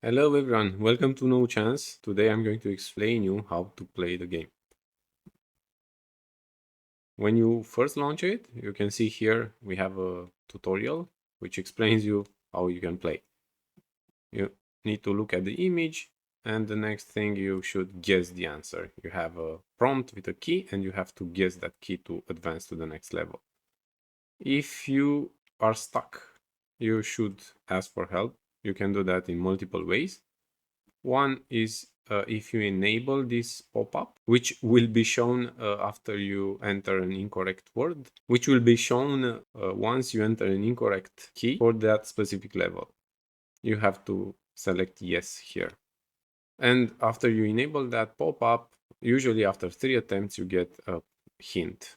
Hello everyone, welcome to No Chance. Today I'm going to explain you how to play the game. When you first launch it, you can see here we have a tutorial which explains you how you can play. You need to look at the image, and the next thing you should guess the answer. You have a prompt with a key and you have to guess that key to advance to the next level. If you are stuck, you should ask for help. You can do that in multiple ways. One is if you enable this pop-up, which will be shown after you enter an incorrect word, which will be shown once you enter an incorrect key for that specific level. You have to select yes here. And after you enable that pop-up, usually after 3 attempts, you get a hint.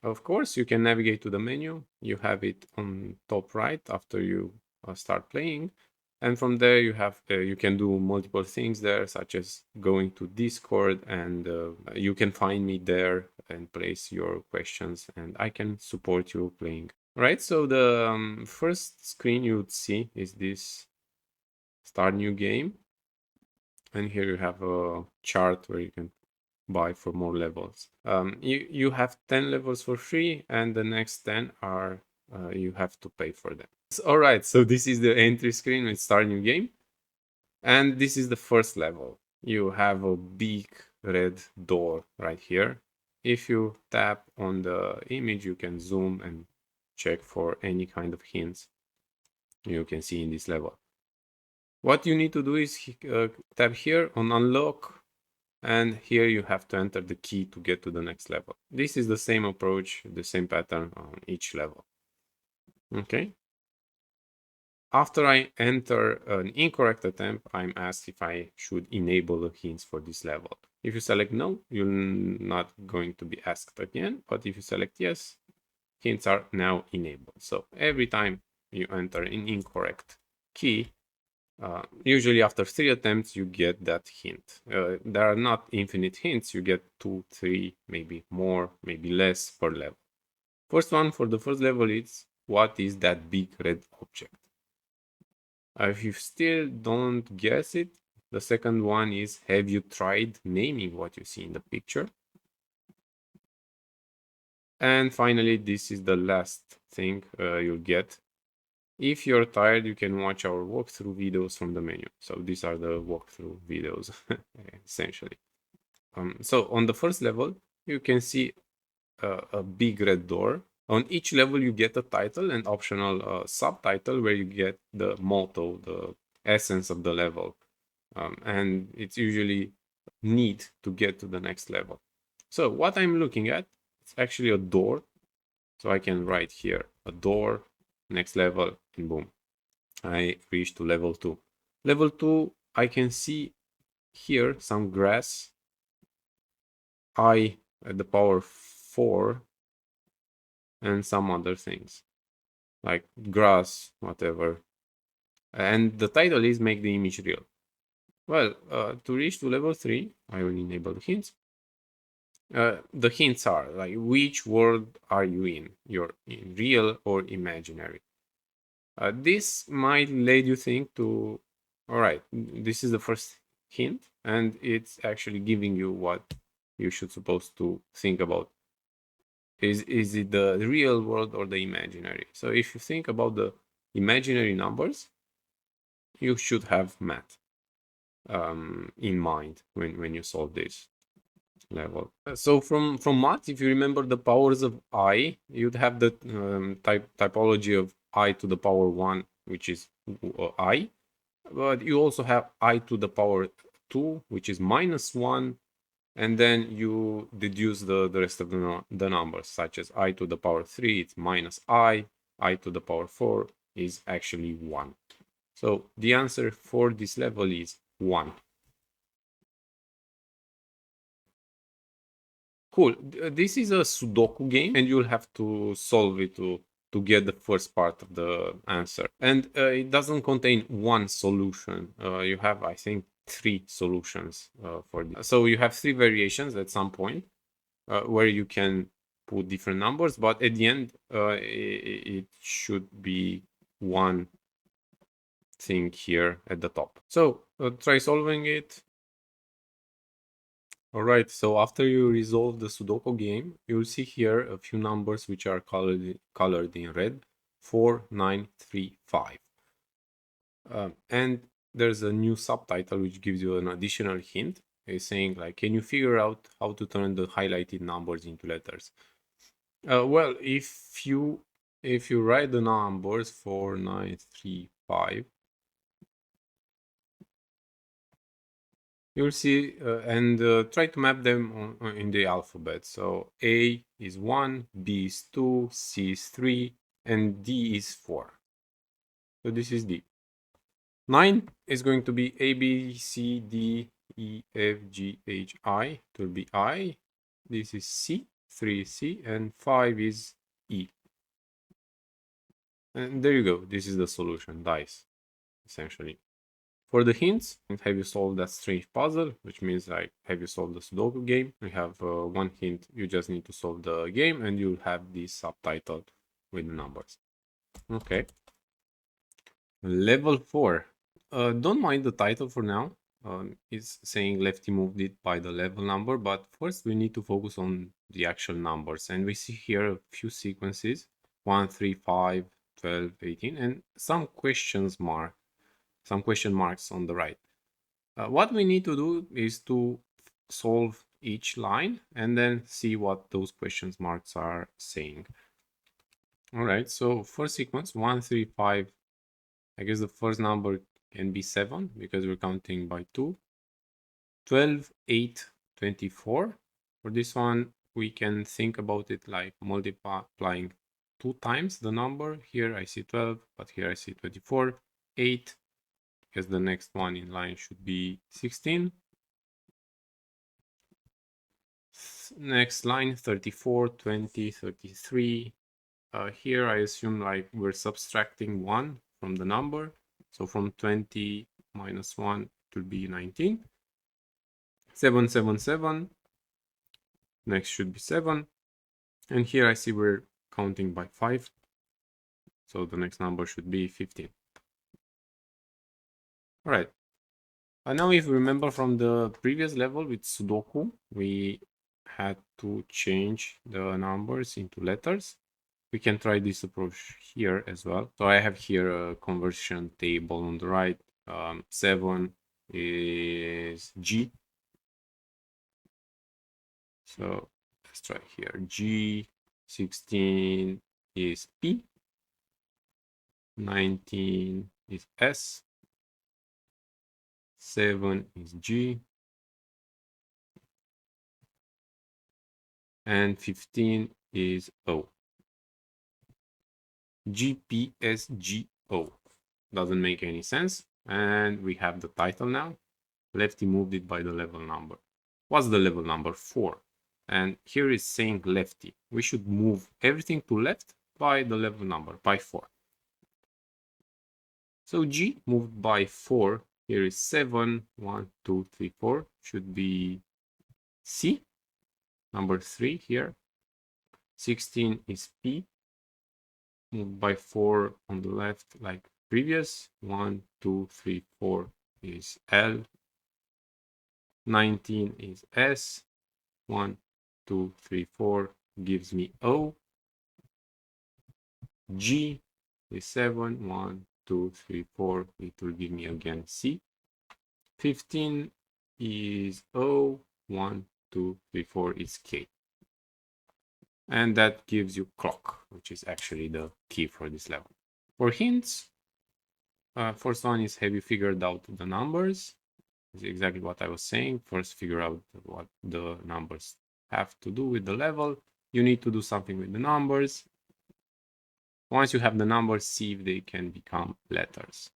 Of course, you can navigate to the menu. You have it on top right after you start playing. And from there you can do multiple things there, such as going to Discord, and you can find me there and place your questions, and I can support you playing. Right, so the first screen you would see is this start new game. And here you have a chart where you can buy for more levels. You have 10 levels for free, and the next 10 are you have to pay for them. All right, so this is the entry screen with start new game, and this is the first level. You have a big red door right here. If you tap on the image, you can zoom and check for any kind of hints you can see in this level. What you need to do is tap here on unlock, and here you have to enter the key to get to the next level. This is the same approach, the same pattern on each level. Okay. After I enter an incorrect attempt, I'm asked if I should enable the hints for this level. If you select no, you're not going to be asked again. But if you select yes, hints are now enabled. So every time you enter an incorrect key, usually after 3 attempts, you get that hint. There are not infinite hints. You get 2, 3, maybe more, maybe less per level. First one for the first level is, what is that big red object? If you still don't guess it, the second one is, have you tried naming what you see in the picture? And finally, this is the last thing you'll get. If you're tired, you can watch our walkthrough videos from the menu. So these are the walkthrough videos, essentially. So on the first level, you can see a big red door. On each level, you get a title and optional subtitle where you get the motto, the essence of the level. And it's usually neat to get to the next level. So what I'm looking at, it's actually a door. So I can write here a door, next level, and boom, I reach to level 2. Level 2, I can see here some grass, I at the power 4, and some other things like grass, whatever. And the title is make the image real. Well, to reach to level 3, I will enable the hints. The hints are like, which world are you in? You're in real or imaginary. This might lead you think to, all right, this is the first hint, and it's actually giving you what you should supposed to think about. Is it the real world or the imaginary? So if you think about the imaginary numbers, you should have math in mind when you solve this level. So from math, if you remember the powers of I, you'd have the typology of I to the power 1, which is I, but you also have I to the power 2, which is -1, and then you deduce the rest of the numbers, such as I to the power 3, it's I to the power 4 is actually 1. So the answer for this level is 1. Cool. This is a Sudoku game, and you'll have to solve it to get the first part of the answer. And it doesn't contain one solution. You have, I think, 3 solutions for this. So you have 3 variations at some point where you can put different numbers, but at the end, it should be one thing here at the top. So try solving it. All right, so after you resolve the Sudoku game, you'll see here a few numbers which are colored in red, 4, 9, 3, 5. And there's a new subtitle which gives you an additional hint. It's saying like, can you figure out how to turn the highlighted numbers into letters? Well, if you write the numbers 4, 9, 3, 5, you'll see and try to map them in the alphabet. So A is 1, B is 2, C is 3, and D is 4. So this is D. 9 is going to be A, B, C, D, E, F, G, H, I. It will be I. This is C, 3 is C, and 5 is E. And there you go. This is the solution, dice, essentially. For the hints, have you solved that strange puzzle, which means like, have you solved the Sudoku game? We have one hint, you just need to solve the game and you'll have this subtitle with the numbers. Okay. Level 4. Don't mind the title for now. It's saying lefty moved it by the level number, but first we need to focus on the actual numbers. And we see here a few sequences, 1, 3, 5, 12, 18, and some question marks on the right. What we need to do is to solve each line and then see what those question marks are saying. All right, so first sequence, 1, 3, 5. I guess the first number can be 7 because we're counting by 2. 12, 8, 24. For this one, we can think about it like multiplying 2 times the number. Here I see 12, but here I see 24. 8, because the next one in line should be 16. Next line, 34, 20, 33. Here I assume like we're subtracting 1 from the number. So from 20 minus 1, it will be 19. 777. Next should be 7. And here I see we're counting by 5. So the next number should be 15. All right. And now if you remember from the previous level with Sudoku, we had to change the numbers into letters. We can try this approach here as well. So I have here a conversion table on the right. 7 is G. So let's try here. G. 16 is P. 19 is S. 7 is G. And 15 is O. GPSGO. Doesn't make any sense. And we have the title now. Lefty moved it by the level number. What's the level number? 4. And here is saying lefty. We should move everything to left by the level number, by 4. So G moved by 4. Here is 7. 1, 2, 3, 4. Should be C. Number 3 here. 16 is P. Moved by 4 on the left like previous. 1, 2, 3, 4 is L. 19 is S. 1, 2, 3, 4 gives me O. G is 7. 1, 2, 3, 4. It will give me again C. 15 is O. 1, 2, 3, 4 is K. And that gives you clock, which is actually the key for this level. For hints, first one is, have you figured out the numbers? Is exactly what I was saying. First, figure out what the numbers have to do with the level. You need to do something with the numbers. Once you have the numbers, see if they can become letters.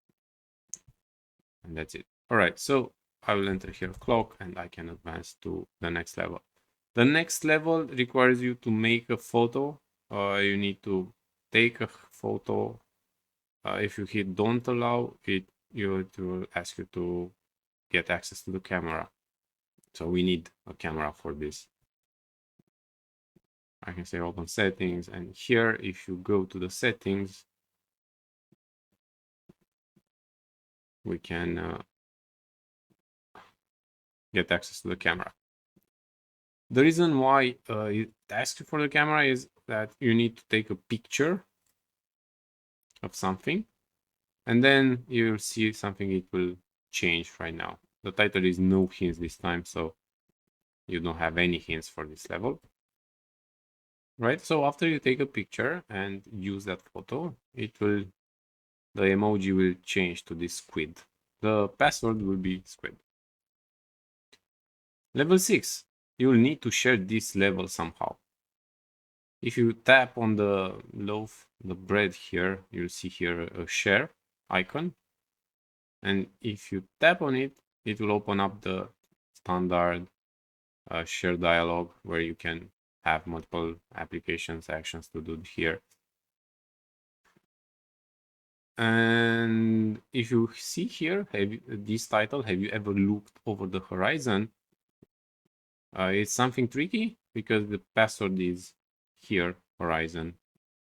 And that's it. All right, so I will enter here clock and I can advance to the next level. The next level requires you to make a photo. You need to take a photo. If you hit don't allow, it will ask you to get access to the camera. So we need a camera for this. I can say open settings, and here if you go to the settings, we can get access to the camera. The reason why it asks you for the camera is that you need to take a picture of something, and then you'll see something. It will change right now. The title is no hints this time, so you don't have any hints for this level. Right, so after you take a picture and use that photo, the emoji will change to this squid. The password will be squid. Level 6, you'll need to share this level somehow. If you tap on the loaf, the bread here, you'll see here a share icon. And if you tap on it, it will open up the standard share dialog where you can have multiple applications, actions to do here. And if you see here, this title, have you ever looked over the horizon? It's something tricky because the password is here, horizon,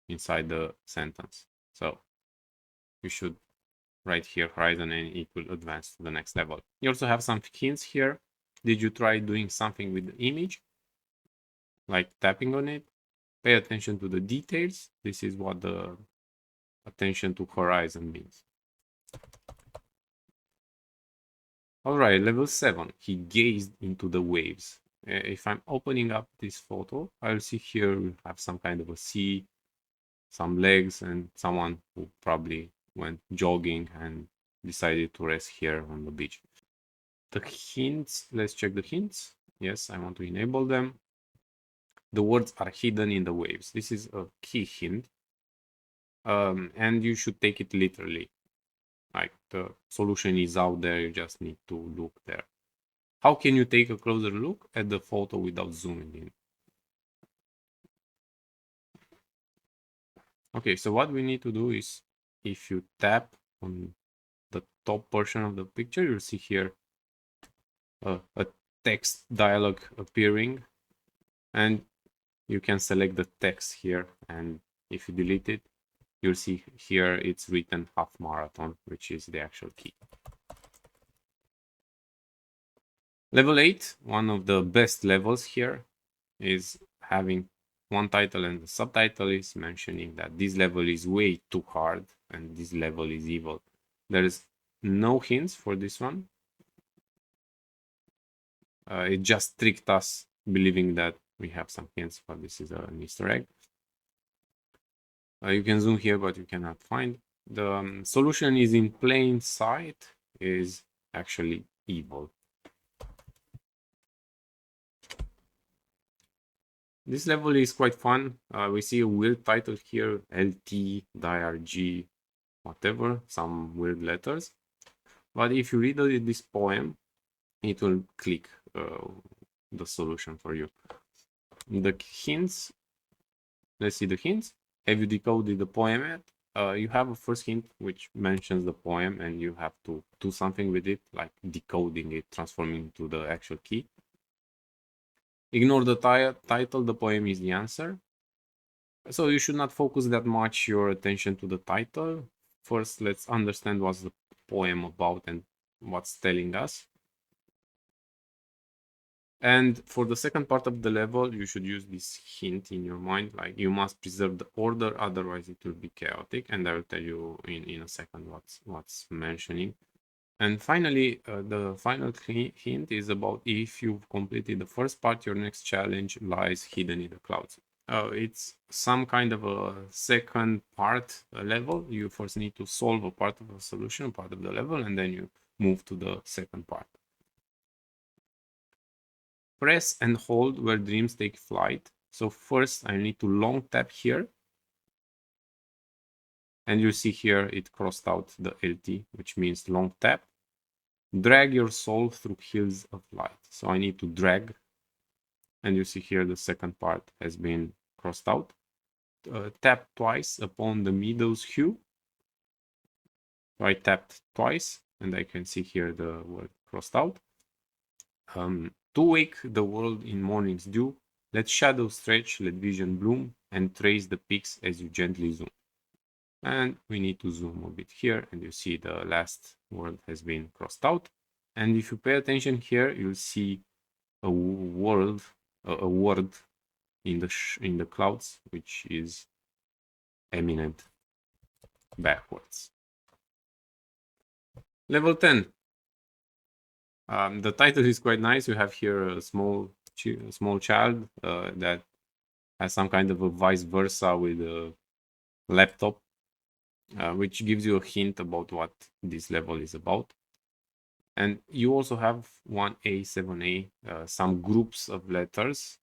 inside the sentence. So you should write here horizon and it will advance to the next level. You also have some hints here. Did you try doing something with the image? Like tapping on it? Pay attention to the details. This is what the attention to horizon means. All right, level 7. He gazed into the waves. If I'm opening up this photo, I'll see here we have some kind of a sea, some legs, and someone who probably went jogging and decided to rest here on the beach. The hints, let's check the hints. Yes, I want to enable them. The words are hidden in the waves. This is a key hint. And you should take it literally. Like the solution is out there, you just need to look there. How can you take a closer look at the photo without zooming in? Okay, so what we need to do is, if you tap on the top portion of the picture, you'll see here a text dialog appearing, and you can select the text here, and if you delete it, you'll see here it's written half marathon, which is the actual key. Level 8, one of the best levels here, is having one title, and the subtitle is mentioning that this level is way too hard and this level is evil. There is no hints for this one. It just tricked us believing that we have some hints, but this is an Easter egg. You can zoom here, but you cannot find. The solution is in plain sight, is actually evil. This level is quite fun. We see a weird title here, LT, DIRG, whatever, some weird letters. But if you read this poem, it will click the solution for you. The hints, let's see the hints. Have you decoded the poem yet? You have a first hint which mentions the poem, and you have to do something with it, like decoding it, transforming it to the actual key. Ignore the title, the poem is the answer. So you should not focus that much your attention to the title. First, let's understand what's the poem about and what's telling us. And for the second part of the level, you should use this hint in your mind, like you must preserve the order, otherwise it will be chaotic. And I will tell you in a second what's mentioning. And finally, the final hint is about if you've completed the first part, your next challenge lies hidden in the clouds. It's some kind of a second part level. You first need to solve a part of a solution, part of the level, and then you move to the second part. Press and hold where dreams take flight. So first I need to long tap here. And you see here it crossed out the LT, which means long tap. Drag your soul through hills of light. So I need to drag. And you see here the second part has been crossed out. Tap twice upon the meadow's hue. So I tapped twice and I can see here the word crossed out. To wake the world in morning's dew, let shadows stretch, let vision bloom, and trace the peaks as you gently zoom. And we need to zoom a bit here, and you see the last word has been crossed out. And if you pay attention here, you'll see a word in the clouds, which is eminent backwards. Level 10. The title is quite nice. You have here a small child that has some kind of a vice versa with a laptop, which gives you a hint about what this level is about. And you also have 1A, 7A, some groups of letters.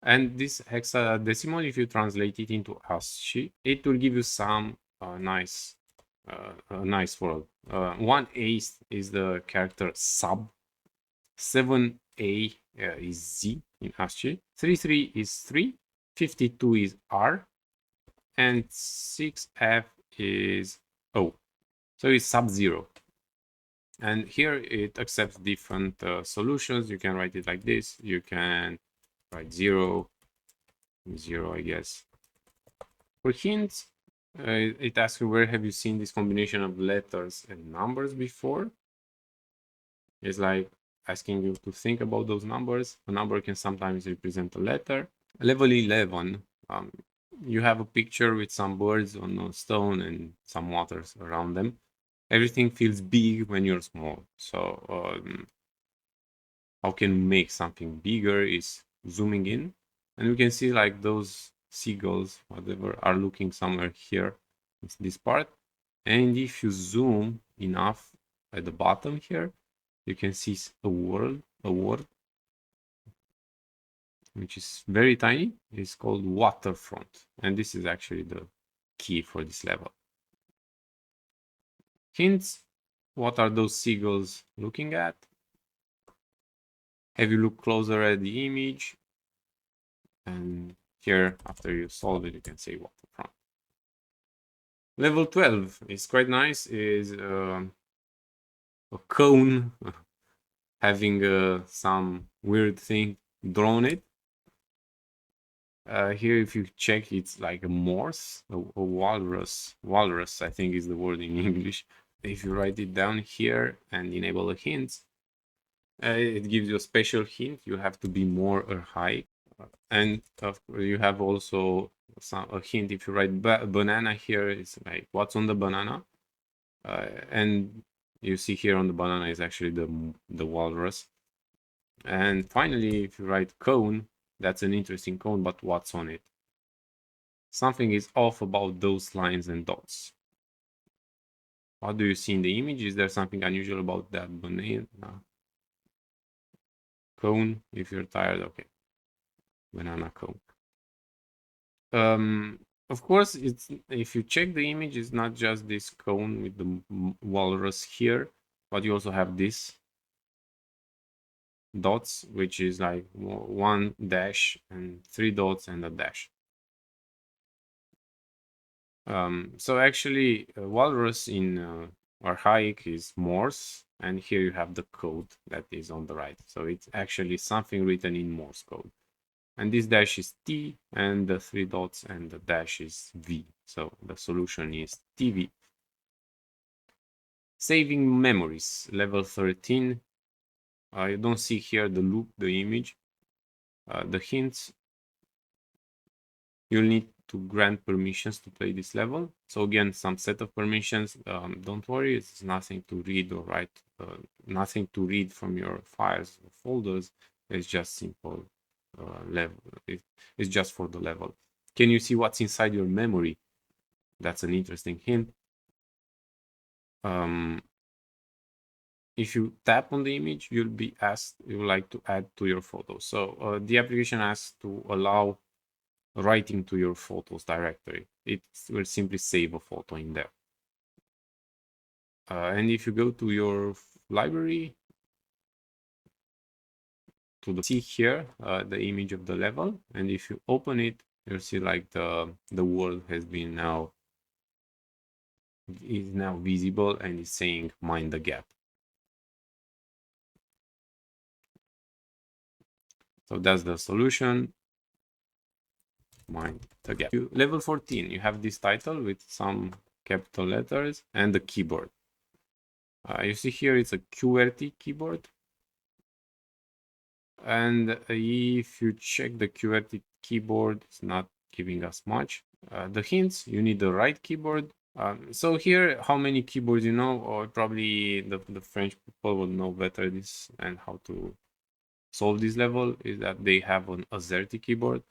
And this hexadecimal, if you translate it into ASCII, it will give you some nice world. 1A is the character sub, 7A is Z in ASCII, 33 is 3, 52 is R, and 6F is O. So it's sub-0. And here it accepts different solutions. You can write it like this. You can write 0, 0, I guess. For hints, it asks you, where have you seen this combination of letters and numbers before? It's like asking you to think about those numbers. A number can sometimes represent a letter. Level 11, you have a picture with some birds on a stone and some waters around them. Everything feels big when you're small. So how can we make something bigger is zooming in, and we can see like those seagulls, whatever, are looking somewhere here. It's this part. And if you zoom enough at the bottom here, you can see a word which is very tiny. It's called waterfront, and this is actually the key for this level. Hints: what are those seagulls looking at? Have you looked closer at the image? And here, after you solve it, you can say waterfront. Level 12 is quite nice. Is a cone having some weird thing drawn it. Here, if you check, it's like a morse, a walrus. Walrus, I think, is the word in English. If you write it down here and enable the hints, it gives you a special hint. You have to be more or high. And you have also a hint. If you write banana here, it's like what's on the banana. And you see here on the banana is actually the walrus. And finally, if you write cone, that's an interesting cone, but what's on it? Something is off about those lines and dots. What do you see in the image? Is there something unusual about that banana cone? If you're tired, okay. Banana cone. Of course, it's, if you check the image, it's not just this cone with the walrus here, but you also have this dots, which is like one dash and three dots and a dash. So actually, walrus in archaic is Morse, and here you have the code that is on the right. So it's actually something written in Morse code. And this dash is T, and the three dots and the dash is V. So the solution is TV. Saving memories, level 13. You don't see here the loop, the image. The hints, you'll need to grant permissions to play this level. So again, some set of permissions. Don't worry, it's nothing to read or write, nothing to read from your files or folders. It's just simple level. It's just for the level. Can you see what's inside your memory? That's an interesting hint. If you tap on the image, you'll be asked, you would like to add to your photo. So the application asks to allow writing to your photos directory. It will simply save a photo in there. And if you go to your library, see here the image of the level, and if you open it, you'll see like the world has been is now visible and is saying mind the gap. So that's the solution. mind the gap. Level 14, you have this title with some capital letters and the keyboard. You see here it's a QWERTY keyboard. And if you check the QWERTY keyboard, it's not giving us much. The hints, you need the right keyboard. So here, how many keyboards you know, or probably the French people will know better this and how to solve this level, is that they have an AZERTY keyboard.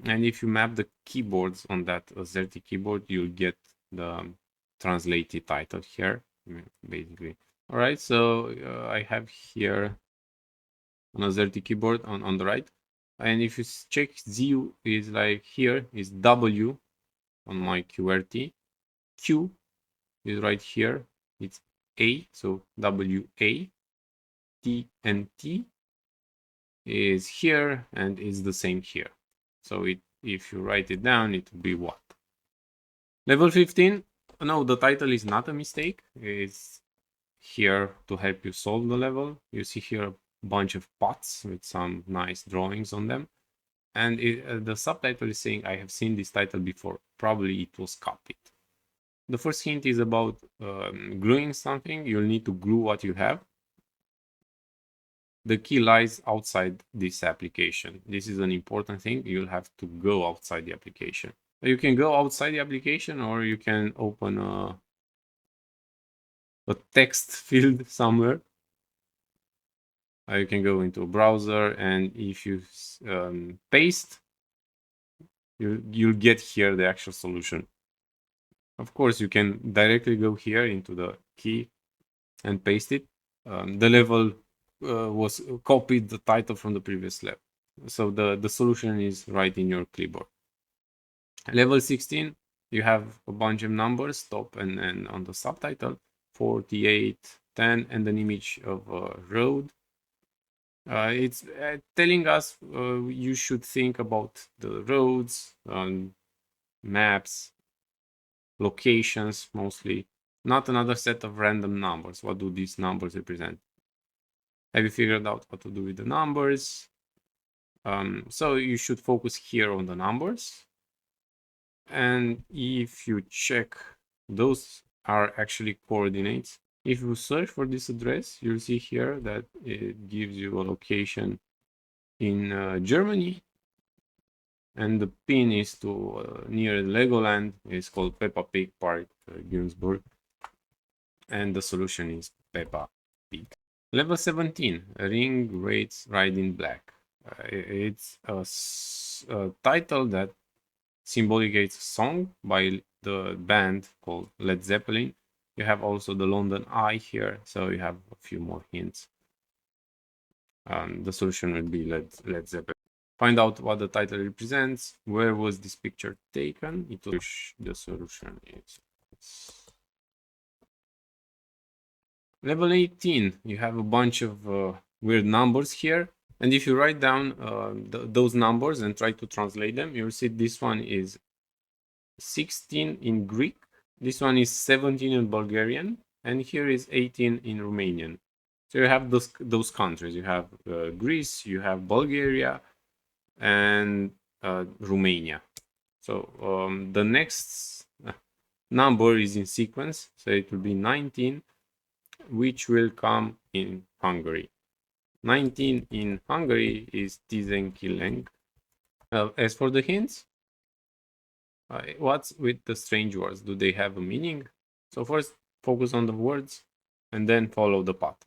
And if you map the keyboards on that AZERTY keyboard, you'll get the translated title here, basically. All right, so I have here an AZERTY keyboard on the right. And if you check Z is like here is W on my QWERTY. Q is right here. It's A, so WA. T and T is here and is the same here. So if you write it down, it will be what? Level 15. No, the title is not a mistake. It's here to help you solve the level. You see here a bunch of pots with some nice drawings on them. And the subtitle is saying, I have seen this title before. Probably it was copied. The first hint is about gluing something. You'll need to glue what you have. The key lies outside this application. This is an important thing. You'll have to go outside the application. You can go outside the application, or you can open a text field somewhere. You can go into a browser, and if you paste, you'll get here the actual solution. Of course, you can directly go here into the key and paste it. The level was copied the title from the previous level. So the solution is right in your clipboard. Level 16, you have a bunch of numbers, top and on the subtitle, 48, 10, and an image of a road. It's telling us you should think about the roads, maps, locations mostly, not another set of random numbers. What do these numbers represent? Have you figured out what to do with the numbers? So you should focus here on the numbers. And if you check, those are actually coordinates. If you search for this address, you'll see here that it gives you a location in Germany. And the pin is to near Legoland. It's called Peppa Pig Park, Günzburg. And the solution is Peppa Pig. Level 17, Ring Rates Ride in Black. It's a title that symbolicates a song by the band called Led Zeppelin. You have also the London Eye here, so you have a few more hints. The solution will be Led Zeppelin. Find out what the title represents. Where was this picture taken? The solution is. Level 18, you have a bunch of weird numbers here. And if you write down those numbers and try to translate them, you'll see this one is 16 in Greek. This one is 17 in Bulgarian. And here is 18 in Romanian. So you have those countries. You have Greece, you have Bulgaria, and Romania. So the next number is in sequence. So it will be 19, which will come in Hungary. 19 in Hungary is n0chanc3. As for the hints, what's with the strange words? Do they have a meaning? So first, focus on the words and then follow the path.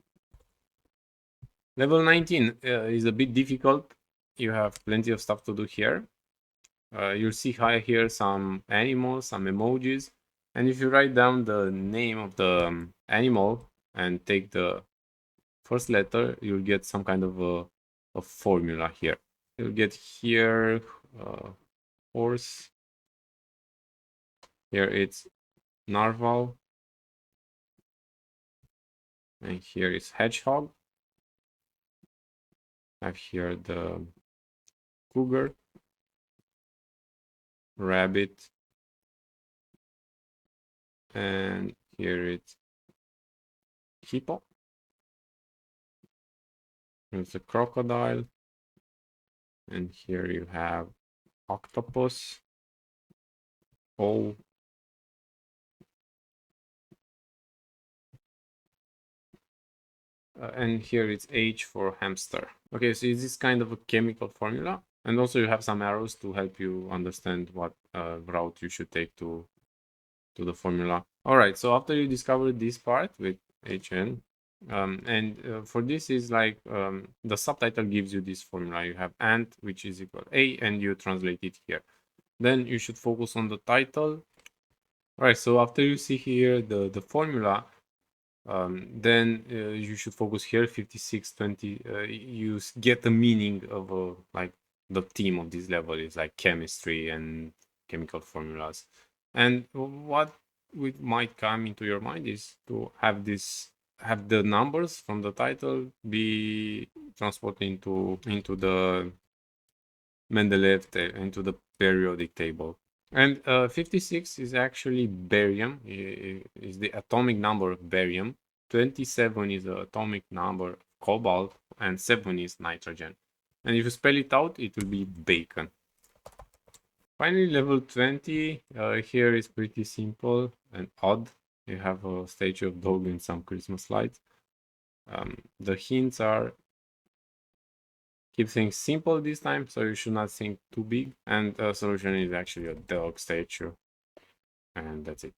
Level 19 is a bit difficult. You have plenty of stuff to do here. You'll see here some animals, some emojis. And if you write down the name of the animal and take the first letter, you'll get some kind of a formula here. You'll get here horse. Here it's narwhal. And here is hedgehog. I have here the cougar, rabbit, and here it's hippo. It's a crocodile, and here you have octopus, O, and here it's H for hamster. Okay, so this is kind of a chemical formula. And also you have some arrows to help you understand what route you should take to the formula. All right, so after you discover this part with HN, for this is like the subtitle gives you this formula. You have ant, which is equal A, and you translate it here. Then you should focus on the title. All right, so after you see here the formula, then you should focus here 5620. You get the meaning of like the theme of this level is like chemistry and chemical formulas. And what might come into your mind is to have the numbers from the title be transported into the Mendeleev into the periodic table. And 56 is actually barium, is the atomic number of barium. 27 is the atomic number of cobalt, and 7 is nitrogen. And if you spell it out, it will be bacon. Finally, level 20, here is pretty simple and odd. You have a statue of dog and some Christmas lights. The hints are keep things simple this time, so you should not think too big. And the solution is actually a dog statue. And that's it.